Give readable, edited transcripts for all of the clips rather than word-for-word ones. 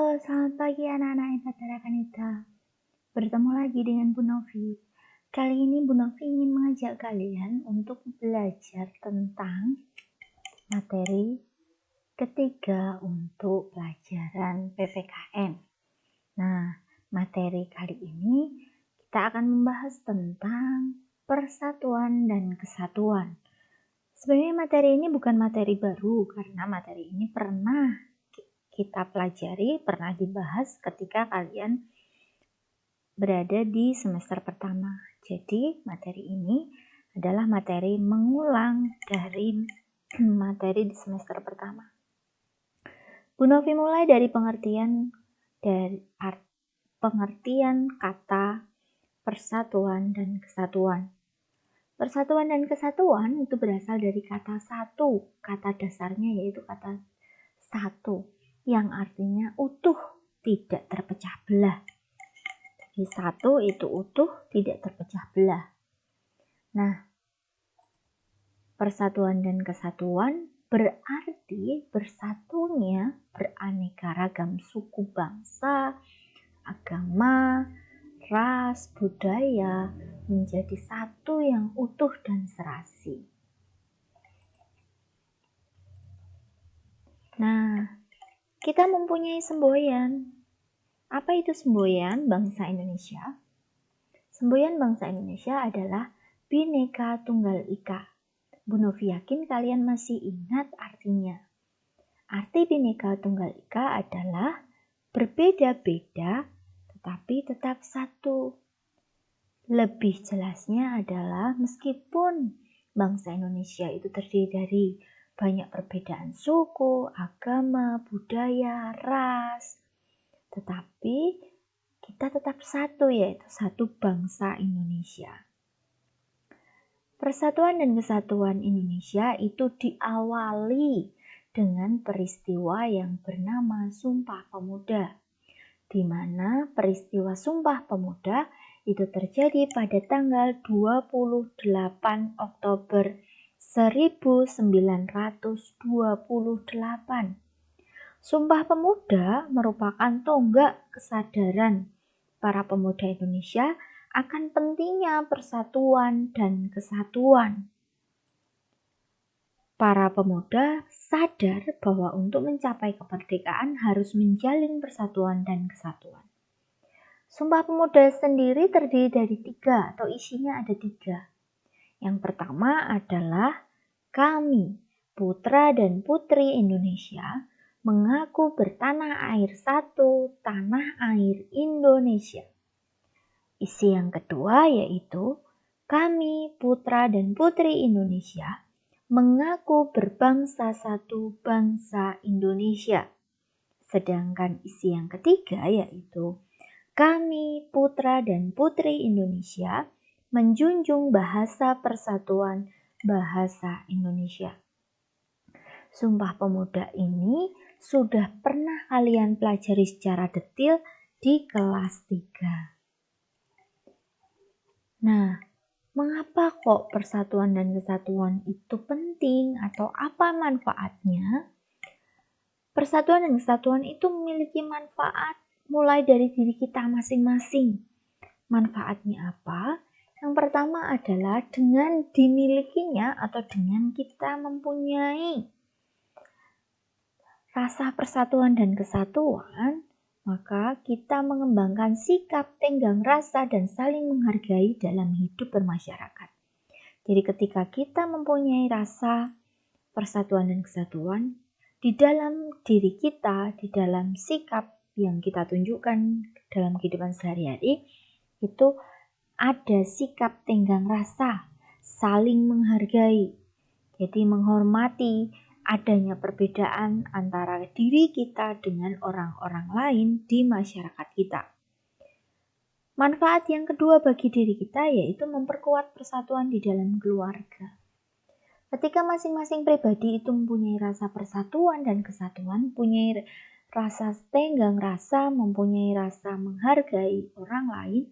Selamat pagi anak-anak Ipatera Kanita. Bertemu lagi dengan Bu Novi. Kali ini Bu Novi ingin mengajak kalian untuk belajar tentang materi ketiga untuk pelajaran PPKN. Nah, materi kali ini kita akan membahas tentang persatuan dan kesatuan. Sebenarnya materi ini bukan materi baru karena materi ini pernah kita pelajari, pernah dibahas ketika kalian berada di semester pertama. Jadi materi ini adalah materi mengulang dari materi di semester pertama. Bu Novi mulai dari pengertian kata persatuan dan kesatuan. Persatuan dan kesatuan itu berasal dari kata satu. Kata dasarnya yaitu kata satu, yang artinya utuh, tidak terpecah belah. Jadi satu itu utuh, tidak terpecah belah. Nah, persatuan dan kesatuan berarti bersatunya beraneka ragam suku bangsa, agama, ras, budaya menjadi satu yang utuh dan serasi. Nah, kita mempunyai semboyan. Apa itu semboyan bangsa Indonesia? Semboyan bangsa Indonesia adalah Bhinneka Tunggal Ika. Bu Novi yakin kalian masih ingat artinya. Arti Bhinneka Tunggal Ika adalah berbeda-beda tetapi tetap satu. Lebih jelasnya adalah meskipun bangsa Indonesia itu terdiri dari banyak perbedaan suku, agama, budaya, ras, tetapi kita tetap satu, yaitu satu bangsa Indonesia. Persatuan dan kesatuan Indonesia itu diawali dengan peristiwa yang bernama Sumpah Pemuda, di mana peristiwa Sumpah Pemuda itu terjadi pada tanggal 28 Oktober 1928. Sumpah Pemuda merupakan tonggak kesadaran para pemuda Indonesia akan pentingnya persatuan dan kesatuan. Para pemuda sadar bahwa untuk mencapai kemerdekaan harus menjalin persatuan dan kesatuan. Sumpah Pemuda sendiri terdiri dari 3 atau isinya ada 3. Yang pertama adalah kami, putra dan putri Indonesia, mengaku bertanah air satu, tanah air Indonesia. Isi yang kedua yaitu kami, putra dan putri Indonesia, mengaku berbangsa satu, bangsa Indonesia. Sedangkan isi yang ketiga yaitu kami, putra dan putri Indonesia, menjunjung bahasa persatuan, bahasa Indonesia. Sumpah Pemuda ini sudah pernah kalian pelajari secara detail di kelas 3. Nah, mengapa kok persatuan dan kesatuan itu penting atau apa manfaatnya? Persatuan dan kesatuan itu memiliki manfaat mulai dari diri kita masing-masing. Manfaatnya apa? Yang pertama adalah dengan dimilikinya atau dengan kita mempunyai rasa persatuan dan kesatuan, maka kita mengembangkan sikap tenggang rasa dan saling menghargai dalam hidup bermasyarakat. Jadi ketika kita mempunyai rasa persatuan dan kesatuan, di dalam diri kita, di dalam sikap yang kita tunjukkan dalam kehidupan sehari-hari, itu ada sikap tenggang rasa, saling menghargai. Jadi menghormati adanya perbedaan antara diri kita dengan orang-orang lain di masyarakat kita. Manfaat yang kedua bagi diri kita yaitu memperkuat persatuan di dalam keluarga. Ketika masing-masing pribadi itu mempunyai rasa persatuan dan kesatuan, mempunyai rasa tenggang rasa, mempunyai rasa menghargai orang lain,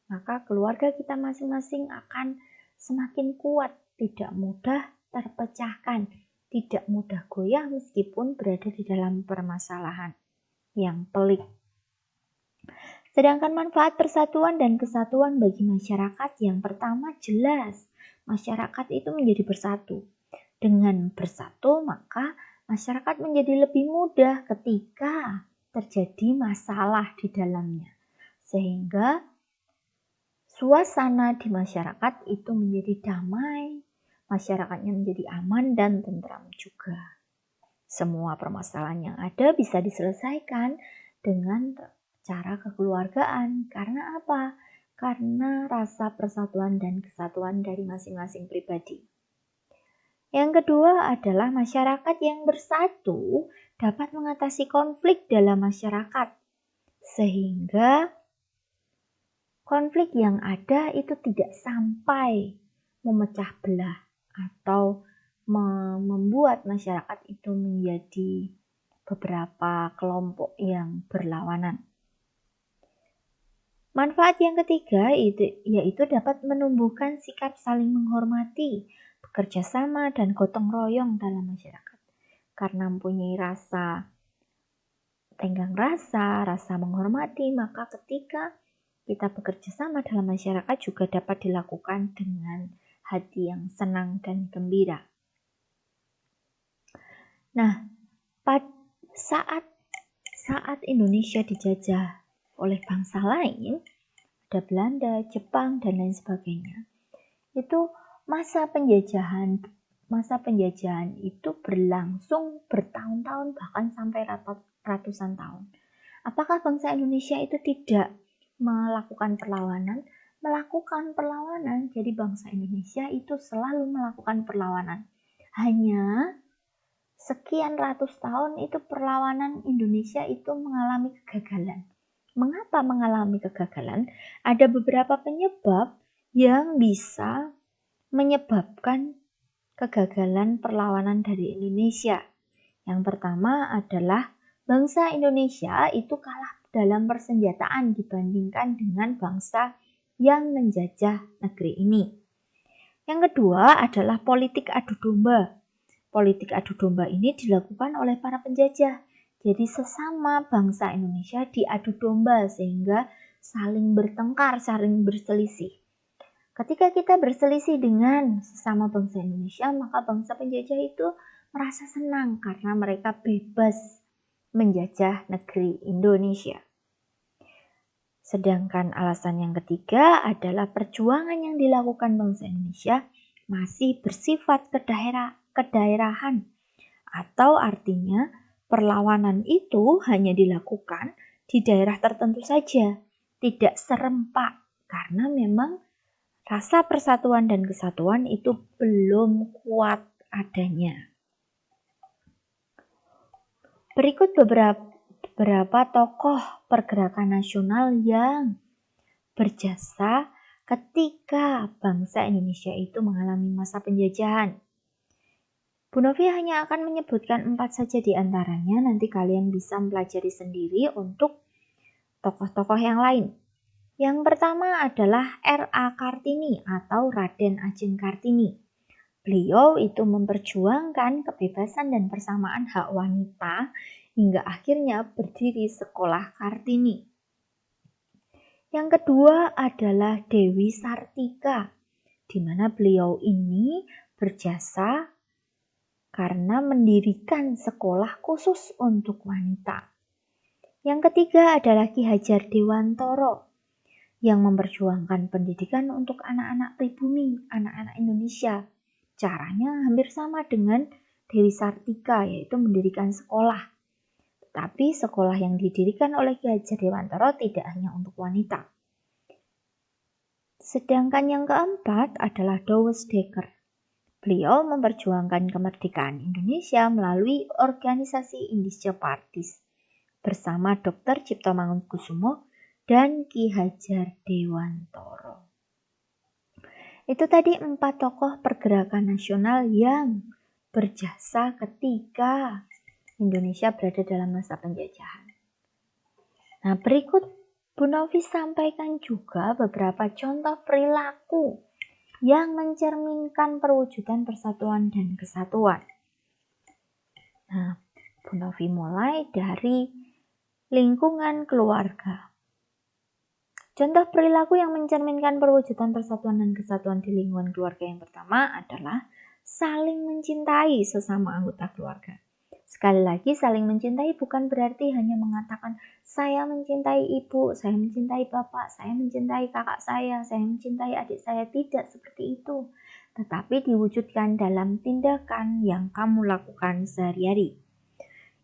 maka keluarga kita masing-masing akan semakin kuat, tidak mudah terpecahkan, tidak mudah goyah meskipun berada di dalam permasalahan. yang pelik. Sedangkan manfaat persatuan dan kesatuan bagi masyarakat yang pertama jelas, masyarakat itu menjadi bersatu. Dengan bersatu maka masyarakat menjadi lebih mudah ketika terjadi masalah di dalamnya. Sehingga suasana di masyarakat itu menjadi damai, masyarakatnya menjadi aman dan tentram juga. Semua permasalahan yang ada bisa diselesaikan dengan cara kekeluargaan. Karena apa? Karena rasa persatuan dan kesatuan dari masing-masing pribadi. Yang kedua adalah masyarakat yang bersatu dapat mengatasi konflik dalam masyarakat. Sehingga konflik yang ada itu tidak sampai memecah belah atau membuat masyarakat itu menjadi beberapa kelompok yang berlawanan. Manfaat yang ketiga yaitu dapat menumbuhkan sikap saling menghormati, bekerja sama dan gotong royong dalam masyarakat. Karena mempunyai rasa tenggang rasa menghormati, maka ketika kita bekerja sama dalam masyarakat juga dapat dilakukan dengan hati yang senang dan gembira. Nah, saat Indonesia dijajah oleh bangsa lain, ada Belanda, Jepang, dan lain sebagainya. Itu masa penjajahan itu berlangsung bertahun-tahun, bahkan sampai ratusan tahun. Apakah bangsa Indonesia itu tidak melakukan perlawanan? Melakukan perlawanan. Jadi bangsa Indonesia itu selalu melakukan perlawanan. Hanya sekian ratus tahun itu perlawanan Indonesia itu mengalami kegagalan. Mengapa mengalami kegagalan? Ada beberapa penyebab yang bisa menyebabkan kegagalan perlawanan dari Indonesia. Yang pertama adalah bangsa Indonesia itu kalah dalam persenjataan dibandingkan dengan bangsa yang menjajah negeri ini. Yang kedua adalah politik adu domba. Politik adu domba ini dilakukan oleh para penjajah. Jadi sesama bangsa Indonesia diadu domba sehingga saling bertengkar, saling berselisih. Ketika kita berselisih dengan sesama bangsa Indonesia, maka bangsa penjajah itu merasa senang karena mereka bebas menjajah negeri Indonesia. Sedangkan alasan yang ketiga adalah perjuangan yang dilakukan bangsa Indonesia masih bersifat kedaerahan, atau artinya perlawanan itu hanya dilakukan di daerah tertentu saja, tidak serempak, karena memang rasa persatuan dan kesatuan itu belum kuat adanya. Berikut beberapa tokoh pergerakan nasional yang berjasa ketika bangsa Indonesia itu mengalami masa penjajahan. Bu Novi hanya akan menyebutkan 4 saja di antaranya, nanti kalian bisa mempelajari sendiri untuk tokoh-tokoh yang lain. Yang pertama adalah R.A. Kartini atau Raden Ajeng Kartini. Beliau itu memperjuangkan kebebasan dan persamaan hak wanita hingga akhirnya berdiri Sekolah Kartini. Yang kedua adalah Dewi Sartika, di mana beliau ini berjasa karena mendirikan sekolah khusus untuk wanita. Yang ketiga adalah Ki Hajar Dewantoro yang memperjuangkan pendidikan untuk anak-anak pribumi, anak-anak Indonesia. Caranya hampir sama dengan Dewi Sartika, yaitu mendirikan sekolah. Tetapi sekolah yang didirikan oleh Ki Hajar Dewantoro tidak hanya untuk wanita. Sedangkan yang keempat adalah Douwes Dekker. Beliau memperjuangkan kemerdekaan Indonesia melalui organisasi Indische Parties bersama Dr. Cipto Mangunkusumo dan Ki Hajar Dewantoro. Itu tadi 4 tokoh pergerakan nasional yang berjasa ketika Indonesia berada dalam masa penjajahan. Nah, berikut Bu Novi sampaikan juga beberapa contoh perilaku yang mencerminkan perwujudan persatuan dan kesatuan. Nah, Bu Novi mulai dari lingkungan keluarga. Contoh perilaku yang mencerminkan perwujudan persatuan dan kesatuan di lingkungan keluarga yang pertama adalah saling mencintai sesama anggota keluarga. Sekali lagi, saling mencintai bukan berarti hanya mengatakan saya mencintai ibu, saya mencintai bapak, saya mencintai kakak saya mencintai adik saya. Tidak seperti itu. Tetapi diwujudkan dalam tindakan yang kamu lakukan sehari-hari.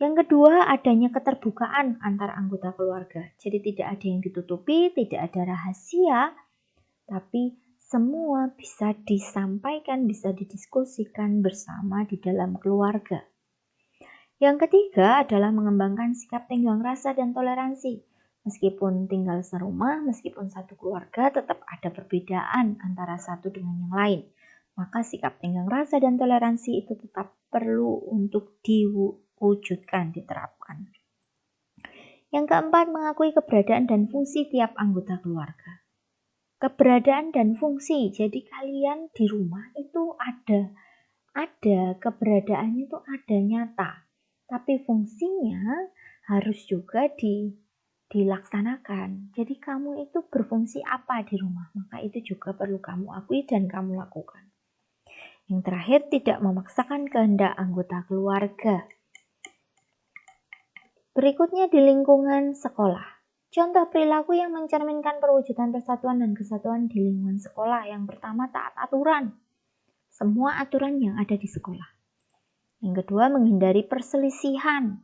Yang kedua, adanya keterbukaan antar anggota keluarga. Jadi tidak ada yang ditutupi, tidak ada rahasia, tapi semua bisa disampaikan, bisa didiskusikan bersama di dalam keluarga. Yang ketiga adalah mengembangkan sikap tenggang rasa dan toleransi. Meskipun tinggal serumah, meskipun satu keluarga, tetap ada perbedaan antara satu dengan yang lain. Maka sikap tenggang rasa dan toleransi itu tetap perlu untuk diwujudkan, diterapkan. Yang keempat, mengakui keberadaan dan fungsi tiap anggota keluarga. Keberadaan dan fungsi, jadi kalian di rumah itu ada keberadaannya itu ada nyata. Tapi fungsinya harus juga dilaksanakan. Jadi kamu itu berfungsi apa di rumah? Maka itu juga perlu kamu akui dan kamu lakukan. Yang terakhir, tidak memaksakan kehendak anggota keluarga. Berikutnya di lingkungan sekolah. Contoh perilaku yang mencerminkan perwujudan persatuan dan kesatuan di lingkungan sekolah. Yang pertama, taat aturan. Semua aturan yang ada di sekolah. Yang kedua, menghindari perselisihan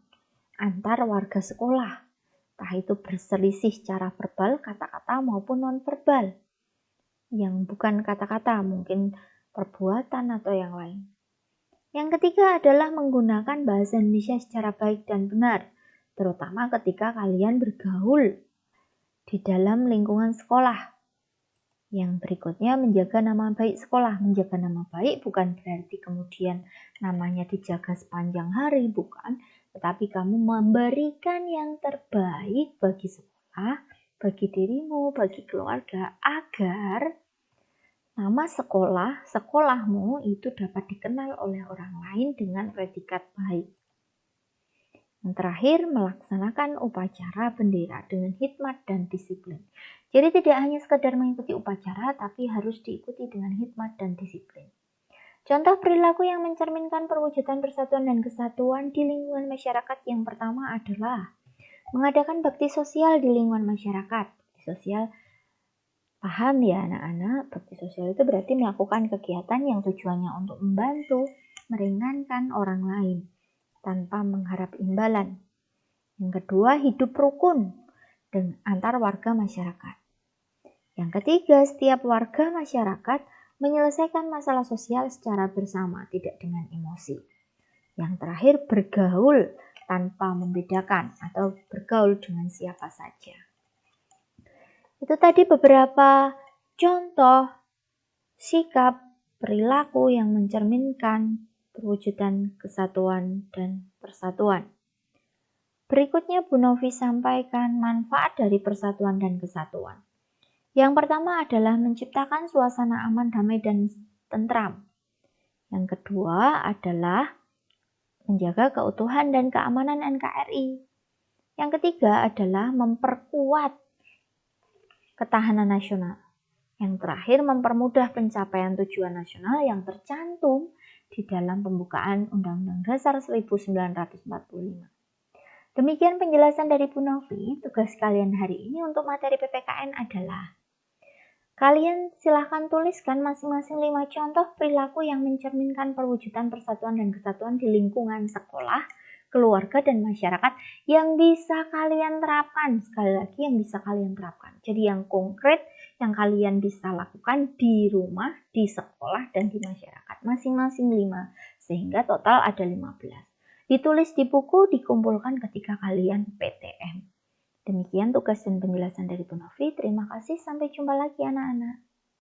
antar warga sekolah. Entah itu berselisih secara verbal, kata-kata maupun non-verbal. Yang bukan kata-kata, mungkin perbuatan atau yang lain. Yang ketiga adalah menggunakan bahasa Indonesia secara baik dan benar, terutama ketika kalian bergaul di dalam lingkungan sekolah. Yang berikutnya, menjaga nama baik sekolah. Menjaga nama baik bukan berarti kemudian namanya dijaga sepanjang hari, bukan. Tetapi kamu memberikan yang terbaik bagi sekolah, bagi dirimu, bagi keluarga, agar nama sekolah, sekolahmu itu dapat dikenal oleh orang lain dengan predikat baik. Yang terakhir, melaksanakan upacara bendera dengan hikmat dan disiplin. Jadi tidak hanya sekedar mengikuti upacara, tapi harus diikuti dengan hikmat dan disiplin. Contoh perilaku yang mencerminkan perwujudan persatuan dan kesatuan di lingkungan masyarakat yang pertama adalah mengadakan bakti sosial di lingkungan masyarakat. Bakti sosial, paham ya anak-anak, bakti sosial itu berarti melakukan kegiatan yang tujuannya untuk membantu, meringankan orang lain tanpa mengharap imbalan. Yang kedua, hidup rukun dengan antar warga masyarakat. Yang ketiga, setiap warga masyarakat menyelesaikan masalah sosial secara bersama, tidak dengan emosi. Yang terakhir, bergaul tanpa membedakan atau bergaul dengan siapa saja. Itu tadi beberapa contoh sikap perilaku yang mencerminkan perwujudan kesatuan dan persatuan. Berikutnya Bu Novi sampaikan manfaat dari persatuan dan kesatuan. Yang pertama adalah menciptakan suasana aman, damai, dan tentram. Yang kedua adalah menjaga keutuhan dan keamanan NKRI. Yang ketiga adalah memperkuat ketahanan nasional. Yang terakhir, mempermudah pencapaian tujuan nasional yang tercantum di dalam pembukaan Undang-Undang Dasar 1945. Demikian penjelasan dari Bu Novi. Tugas kalian hari ini untuk materi PPKN adalah kalian silahkan tuliskan masing-masing 5 contoh perilaku yang mencerminkan perwujudan persatuan dan kesatuan di lingkungan sekolah, keluarga, dan masyarakat yang bisa kalian terapkan. Sekali lagi, yang bisa kalian terapkan. Jadi yang konkret yang kalian bisa lakukan di rumah, di sekolah, dan di masyarakat. Masing-masing 5, sehingga total ada 15. Ditulis di buku, dikumpulkan ketika kalian PTM. Demikian tugas dan penjelasan dari Bu Novi. Terima kasih, sampai jumpa lagi anak-anak.